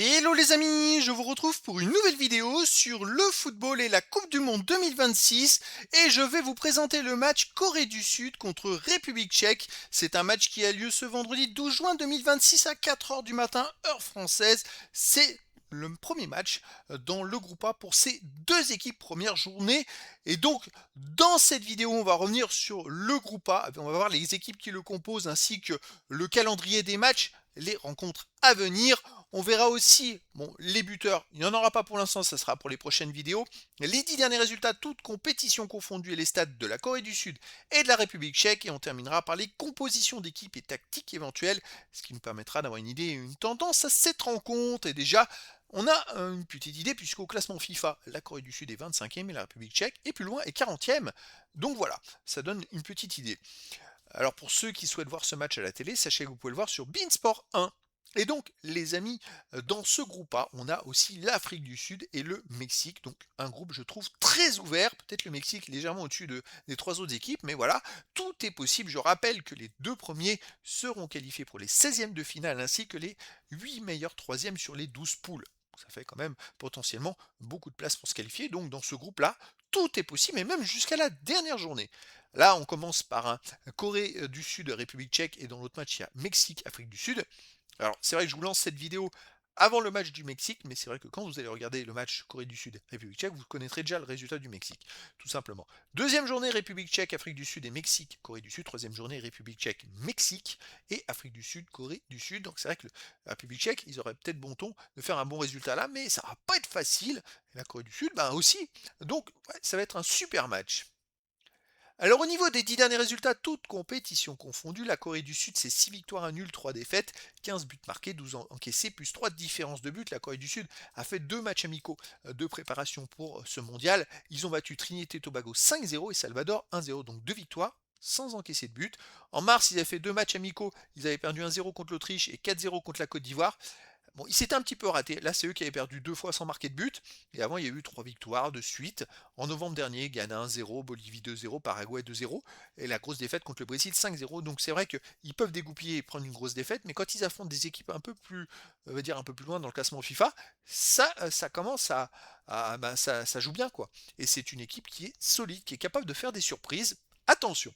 Hello les amis, je vous retrouve pour une nouvelle vidéo sur le football et la Coupe du Monde 2026 et je vais vous présenter le match Corée du Sud contre République tchèque. C'est un match qui a lieu ce vendredi 12 juin 2026 à 4 heures du matin, heure française. C'est le premier match dans le groupe A pour ces deux équipes première journée. Et donc, dans cette vidéo, on va revenir sur le groupe A. On va voir les équipes qui le composent ainsi que le calendrier des matchs, les rencontres à venir. On verra aussi, bon, les buteurs, il n'y en aura pas pour l'instant, ça sera pour les prochaines vidéos. Les 10 derniers résultats, toutes compétitions confondues et les stats de la Corée du Sud et de la République tchèque. Et on terminera par les compositions d'équipes et tactiques éventuelles, ce qui nous permettra d'avoir une idée et une tendance à cette rencontre. Et déjà, on a une petite idée puisqu'au classement FIFA, la Corée du Sud est 25e et la République tchèque est plus loin est 40e. Donc voilà, ça donne une petite idée. Alors pour ceux qui souhaitent voir ce match à la télé, sachez que vous pouvez le voir sur beIN Sport 1. Et donc, les amis, dans ce groupe-là, on a aussi l'Afrique du Sud et le Mexique. Donc, un groupe, je trouve, très ouvert. Peut-être le Mexique légèrement au-dessus des trois autres équipes, mais voilà, tout est possible. Je rappelle que les deux premiers seront qualifiés pour les 16e de finale, ainsi que les 8 meilleurs troisièmes sur les 12 poules. Ça fait quand même potentiellement beaucoup de place pour se qualifier. Donc, dans ce groupe-là, tout est possible, et même jusqu'à la dernière journée. Là, on commence par un Corée du Sud, République tchèque, et dans l'autre match, il y a Mexique, Afrique du Sud. Alors, c'est vrai que je vous lance cette vidéo avant le match du Mexique, mais c'est vrai que quand vous allez regarder le match Corée du Sud, République tchèque, vous connaîtrez déjà le résultat du Mexique, tout simplement. Deuxième journée, République tchèque, Afrique du Sud et Mexique, Corée du Sud. Troisième journée, République tchèque, Mexique et Afrique du Sud, Corée du Sud. Donc c'est vrai que la République tchèque, ils auraient peut-être bon ton de faire un bon résultat là, mais ça va pas être facile. Et la Corée du Sud, ben aussi. Donc, ouais, ça va être un super match. Alors au niveau des 10 derniers résultats, toutes compétitions confondues, la Corée du Sud c'est 6 victoires, 1 nul, 3 défaites, 15 buts marqués, 12 encaissés, plus 3 de différence de but. La Corée du Sud a fait 2 matchs amicaux de préparation pour ce mondial. Ils ont battu Trinité et Tobago 5-0 et Salvador 1-0, donc 2 victoires sans encaisser de but. En mars, ils avaient fait 2 matchs amicaux, ils avaient perdu 1-0 contre l'Autriche et 4-0 contre la Côte d'Ivoire. Bon, il s'était un petit peu raté. Là, c'est eux qui avaient perdu 2 fois sans marquer de but. Et avant, il y a eu 3 victoires de suite. En novembre dernier, Ghana 1-0, Bolivie 2-0, Paraguay 2-0. Et la grosse défaite contre le Brésil 5-0. Donc c'est vrai qu'ils peuvent dégoupiller et prendre une grosse défaite. Mais quand ils affrontent des équipes un peu plus, on va dire un peu plus loin dans le classement FIFA, ça commence ben, ça joue bien, quoi. Et c'est une équipe qui est solide, qui est capable de faire des surprises. Attention.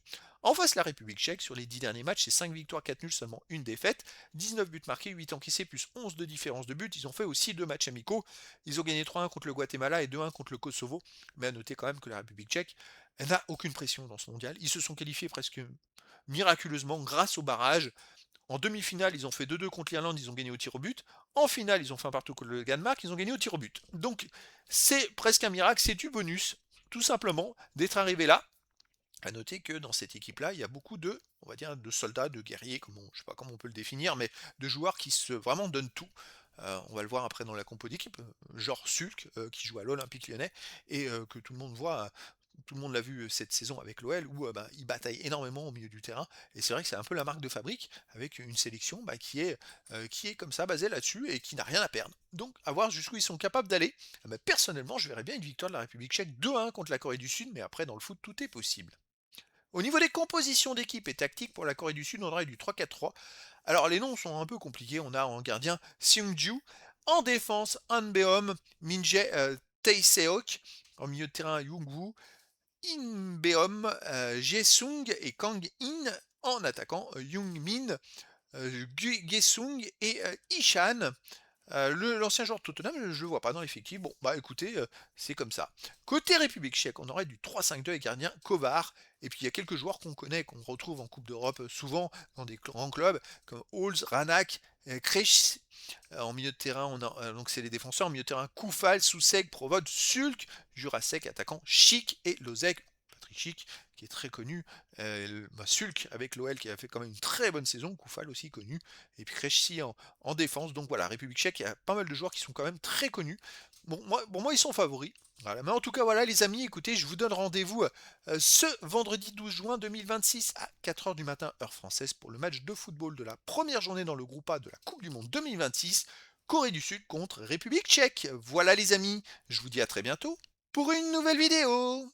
En face, la République tchèque, sur les 10 derniers matchs, c'est 5 victoires, 4 nuls, seulement une défaite. 19 buts marqués, 8 encaissés, plus 11 de différence de but. Ils ont fait aussi 2 matchs amicaux. Ils ont gagné 3-1 contre le Guatemala et 2-1 contre le Kosovo. Mais à noter quand même que la République tchèque n'a aucune pression dans ce mondial. Ils se sont qualifiés presque miraculeusement grâce au barrage. En demi-finale, ils ont fait 2-2 contre l'Irlande, ils ont gagné au tir au but. En finale, ils ont fait un partout contre le Danemark, ils ont gagné au tir au but. Donc, c'est presque un miracle, c'est du bonus, tout simplement, d'être arrivé là. À noter que dans cette équipe-là, il y a beaucoup de, on va dire, de soldats, de guerriers, je ne sais pas comment on peut le définir, mais de joueurs qui se vraiment donnent tout. On va le voir après dans la compo d'équipe, genre Sulk, qui joue à l'Olympique Lyonnais, et que tout le monde voit, tout le monde l'a vu cette saison avec l'OL, où bah, il bataille énormément au milieu du terrain, et c'est vrai que c'est un peu la marque de fabrique, avec une sélection bah, qui est comme ça, basée là-dessus, et qui n'a rien à perdre. Donc, à voir jusqu'où ils sont capables d'aller. Mais personnellement, je verrais bien une victoire de la République tchèque 2-1 contre la Corée du Sud, mais après, dans le foot, tout est possible. Au niveau des compositions d'équipe et tactiques pour la Corée du Sud, on aurait du 3-4-3. Alors les noms sont un peu compliqués. On a en gardien Seung-ju, en défense Hanbeom, Minjae Taeseok, en milieu de terrain Young-woo, Inbeom, Jae-sung et Kang-in, en attaquant Young-min, Gesung et Ishan. L'ancien joueur de Tottenham, je ne le vois pas dans l'effectif. Bon, bah écoutez, c'est comme ça. Côté République tchèque, on aurait du 3-5-2 avec gardien Kovar. Et puis il y a quelques joueurs qu'on connaît, qu'on retrouve en Coupe d'Europe souvent dans des grands clubs, comme Holz, Ranak, Krejci. En milieu de terrain, donc c'est les défenseurs. En milieu de terrain, Koufal, Soucek, Provod, Sulk, Jurasek, attaquant Chic et Lozek. Patrick Chic, qui est très connu. Sulk avec l'OL qui a fait quand même une très bonne saison. Koufal aussi connu. Et puis Krejci en défense. Donc voilà, République tchèque, il y a pas mal de joueurs qui sont quand même très connus. Bon, moi ils sont favoris. Voilà. Mais en tout cas, voilà les amis, écoutez, je vous donne rendez-vous ce vendredi 12 juin 2026 à 4 heures du matin, heure française, pour le match de football de la première journée dans le groupe A de la Coupe du Monde 2026, Corée du Sud contre République tchèque. Voilà les amis, je vous dis à très bientôt pour une nouvelle vidéo.